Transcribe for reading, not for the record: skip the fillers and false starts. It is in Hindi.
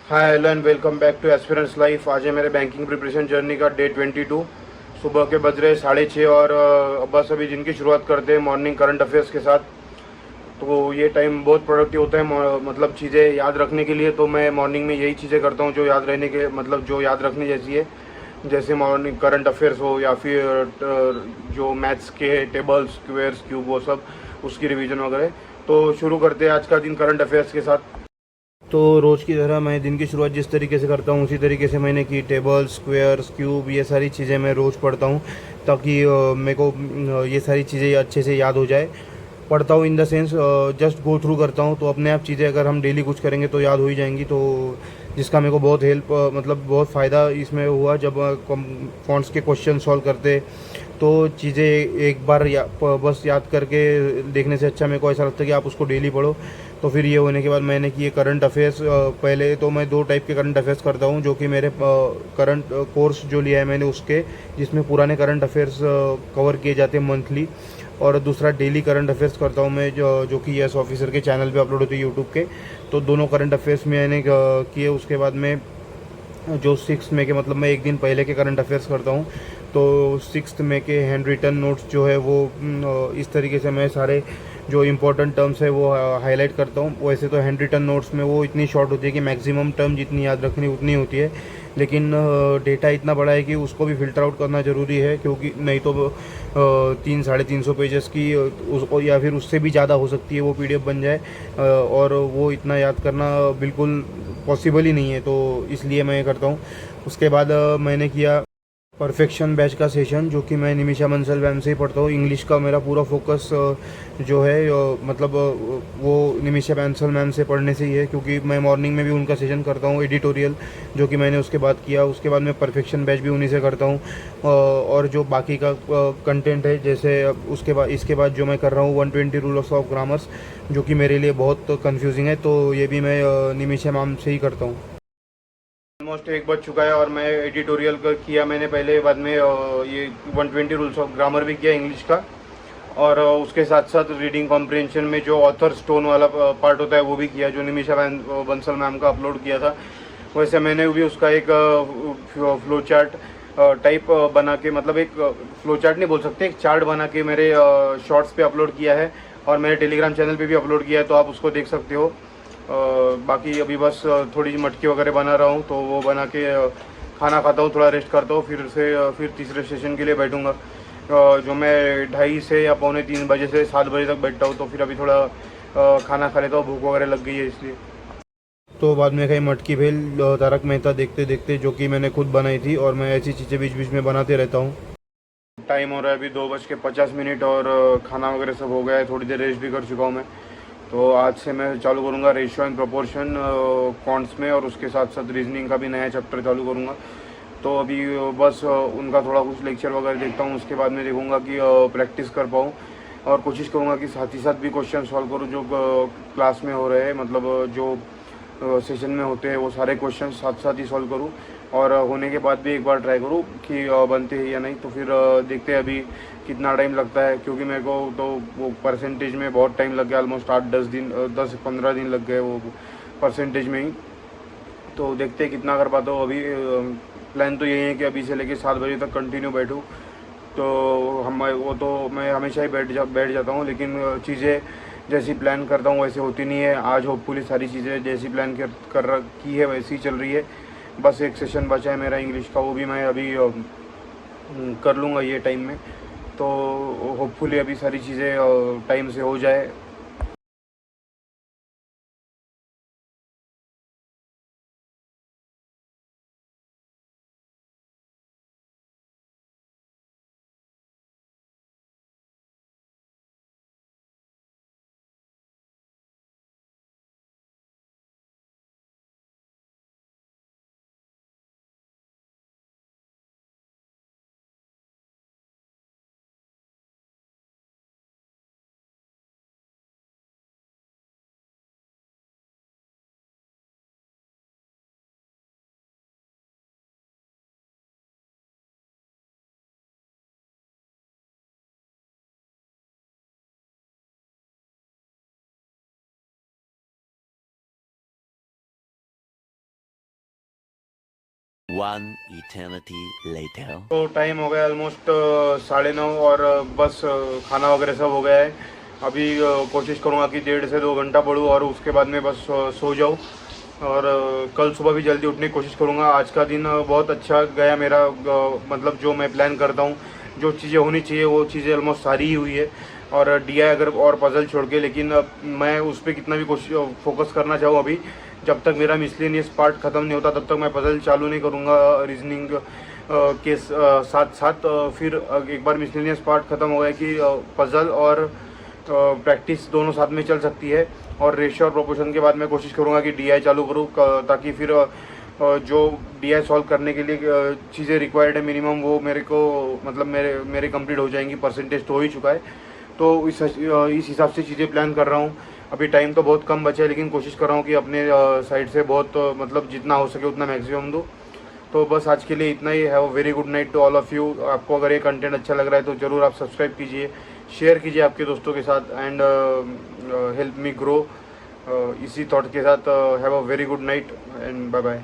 Hi hello and welcome back to aspirants life. आज है मेरे बैंकिंग प्रिपरेशन जर्नी का डे 22। सुबह के बज रहे 6:30 और बस अभी दिन की शुरुआत करते हैं मॉर्निंग करंट अफेयर्स के साथ। तो ये टाइम बहुत प्रोडक्टिव होता है मतलब चीज़ें याद रखने के लिए। तो मैं मॉर्निंग में यही चीज़ें करता हूँ जो याद रहने के मतलब जो याद रखने जैसी है। जैसे मॉर्निंग करंट अफेयर्स हो या फिर जो मैथ्स के टेबल्स स्क्वेयर्स क्यूब वो सब उसकी रिवीजन वगैरह। तो शुरू करते हैं आज का दिन करंट अफेयर्स के साथ। तो रोज़ की तरह मैं दिन की शुरुआत जिस तरीके से करता हूँ उसी तरीके से मैंने की। टेबल स्क्वेयर्स क्यूब ये सारी चीज़ें मैं रोज़ पढ़ता हूँ ताकि मेरे को ये सारी चीज़ें अच्छे से याद हो जाए। पढ़ता हूँ in the sense just go through करता हूँ। तो अपने आप चीज़ें अगर हम डेली कुछ करेंगे तो याद हो ही जाएंगी। तो जिसका मेरे को बहुत हेल्प मतलब बहुत फ़ायदा इसमें हुआ जब फॉन्ट्स के क्वेश्चन सॉल्व करते। तो चीज़ें एक बार बस याद करके देखने से अच्छा मेरे को ऐसा लगता है कि आप उसको डेली पढ़ो। तो फिर ये होने के बाद मैंने किए करंट अफेयर्स। पहले तो मैं दो टाइप के करंट अफेयर्स करता हूँ जो कि मेरे करंट कोर्स जो लिया है मैंने उसके, जिसमें पुराने करंट अफेयर्स कवर किए जाते हैं मंथली। और दूसरा डेली करंट अफेयर्स करता हूँ मैं जो कि यस ऑफिसर के चैनल पे अपलोड होती है यूट्यूब के। तो दोनों करंट अफेयर्स मैंने किए। उसके बाद में जो 6 मई के मतलब मैं एक दिन पहले के करंट अफेयर्स करता हूँ। तो 6 मई के हैंड रिटन नोट्स जो है वो इस तरीके से मैं सारे जो इम्पोर्टेंट टर्म्स है वो हाईलाइट करता हूँ। वैसे तो हैंड रिटन नोट्स में वो इतनी शॉर्ट होती है कि मैक्सिमम टर्म जितनी याद रखनी उतनी होती है। लेकिन डेटा इतना बड़ा है कि उसको भी फ़िल्टर आउट करना ज़रूरी है, क्योंकि नहीं तो 300-350 पेजेस की या फिर उससे भी ज़्यादा हो सकती है वो पीडीएफ बन जाए। और वो इतना याद करना बिल्कुल पॉसिबल ही नहीं है। तो इसलिए मैं ये करता हूँ। उसके बाद मैंने किया परफेक्शन बैच का सेशन, जो कि मैं निमिषा बंसल मैम से ही पढ़ता हूँ। इंग्लिश का मेरा पूरा फोकस जो है मतलब वो निमिषा बंसल मैम से पढ़ने से ही है, क्योंकि मैं मॉर्निंग में भी उनका सेशन करता हूँ एडिटोरियल, जो कि मैंने उसके बाद किया। उसके बाद मैं परफेक्शन बैच भी उन्हीं से करता हूँ। और जो बाकी का कंटेंट है, जैसे उसके बाद इसके बाद जो मैं कर रहा हूँ 120 रूल्स ऑफ ग्रामर्स, जो कि मेरे लिए बहुत कंफ्यूजिंग है। तो ये भी मैं निमिषा मैम से ही करता हूँ। ऑलमोस्ट एक बज चुका है और मैं एडिटोरियल का किया मैंने पहले, बाद में ये 120 रूल्स ऑफ ग्रामर भी किया इंग्लिश का। और उसके साथ साथ रीडिंग कॉम्प्रिहेंशन में जो ऑथर स्टोन वाला पार्ट होता है वो भी किया, जो निमिषा बंसल मैम का अपलोड किया था। वैसे मैंने भी उसका एक फ्लो चार्ट टाइप बना के, मतलब एक फ्लो चार्ट नहीं बोल सकते, एक चार्ट बना के मेरे शॉर्ट्स पे अपलोड किया है। और मेरे टेलीग्राम चैनल पे भी अपलोड किया है, तो आप उसको देख सकते हो। बाकी अभी बस थोड़ी मटकी वगैरह बना रहा हूँ, तो वो बना के खाना खाता हूँ, थोड़ा रेस्ट करता हूँ, फिर तीसरे सेशन के लिए बैठूँगा। जो मैं 2:30 से या 2:45 बजे से 7 बजे तक बैठता हूँ। तो फिर अभी थोड़ा खाना खा लेता हूँ, भूख वगैरह लग गई है इसलिए। तो बाद में खाई मटकी भेल तारक मेहता देखते देखते, जो कि मैंने खुद बनाई थी, और मैं ऐसी चीज़ें बीच बीच में बनाते रहता हूँ। टाइम हो रहा है अभी 2:50 और खाना वगैरह सब हो गया है, थोड़ी देर रेस्ट भी कर चुका हूँ मैं। तो आज से मैं चालू करूँगा रेशियो एंड प्रोपोर्शन क्वांट्स में, और उसके साथ साथ रीजनिंग का भी नया चैप्टर चालू करूँगा। तो अभी बस उनका थोड़ा कुछ लेक्चर वगैरह देखता हूँ, उसके बाद मैं देखूँगा कि प्रैक्टिस कर पाऊँ। और कोशिश करूँगा कि साथ ही साथ भी क्वेश्चन सॉल्व करूँ जो क्लास में हो रहे हैं, मतलब जो सेशन में होते हैं वो सारे क्वेश्चन साथ साथ ही सॉल्व करूँ। और होने के बाद भी एक बार ट्राई करूँ कि बनते हैं या नहीं। तो फिर देखते हैं अभी कितना टाइम लगता है, क्योंकि मेरे को तो वो परसेंटेज में बहुत टाइम लग गया, ऑलमोस्ट 8-10 दिन 10-15 दिन लग गए वो परसेंटेज में ही। तो देखते हैं कितना कर पाता हूँ। अभी प्लान तो यही है कि अभी से लेके 7 बजे तक कंटिन्यू बैठूँ। तो हम वो तो मैं हमेशा ही बैठ जाता हूँ, लेकिन चीज़ें जैसी प्लान करता हूँ वैसे होती नहीं है। आज होपफुली सारी चीज़ें जैसी प्लान की है वैसी ही चल रही है। बस एक सेशन बचा है मेरा इंग्लिश का, वो भी मैं अभी कर लूँगा ये टाइम में। तो होपफुली अभी सारी चीज़ें टाइम से हो जाए। One eternity later. तो टाइम हो गया ऑलमोस्ट 9:30 और बस खाना वगैरह सब हो गया है। अभी कोशिश करूँगा कि 1.5 से 2 घंटा पढूँ और उसके बाद में बस सो जाऊँ और कल सुबह भी जल्दी उठने की कोशिश करूँगा। आज का दिन बहुत अच्छा गया मेरा, मतलब जो मैं प्लान करता हूँ, जो चीज़ें होनी चाहिए वो चीज़ें ऑलमोस्ट सारी ही हुई है। और DI अगर और पजल छोड़ के, लेकिन मैं उस पर कितना भी कोशिश फोकस करना चाहूँ अभी, जब तक मेरा मिसलेनियस पार्ट ख़त्म नहीं होता तब तक मैं पजल चालू नहीं करूँगा रीजनिंग के साथ साथ। फिर एक बार मिसलेनियस पार्ट ख़त्म हो गया कि पजल और प्रैक्टिस दोनों साथ में चल सकती है। और रेशियो और प्रोपोर्शन के बाद मैं कोशिश करूँगा कि DI चालू करूँ, ताकि फिर जो DI सॉल्व करने के लिए चीज़ें रिक्वायर्ड है मिनिमम, वो मेरे को मतलब मेरे कंप्लीट हो जाएंगी। परसेंटेज तो हो ही चुका है, तो इस हिसाब से चीज़ें प्लान कर रहा हूँ। अभी टाइम तो बहुत कम बचा है, लेकिन कोशिश कर रहा हूँ कि अपने साइड से बहुत मतलब जितना हो सके उतना मैक्सिमम दूँ। तो बस आज के लिए इतना ही। Have a very good night to all of you. आपको अगर ये कंटेंट अच्छा लग रहा है तो ज़रूर आप सब्सक्राइब कीजिए, शेयर कीजिए आपके दोस्तों के साथ एंड हेल्प मी ग्रो। इसी थॉट के साथ have a very good night and bye bye.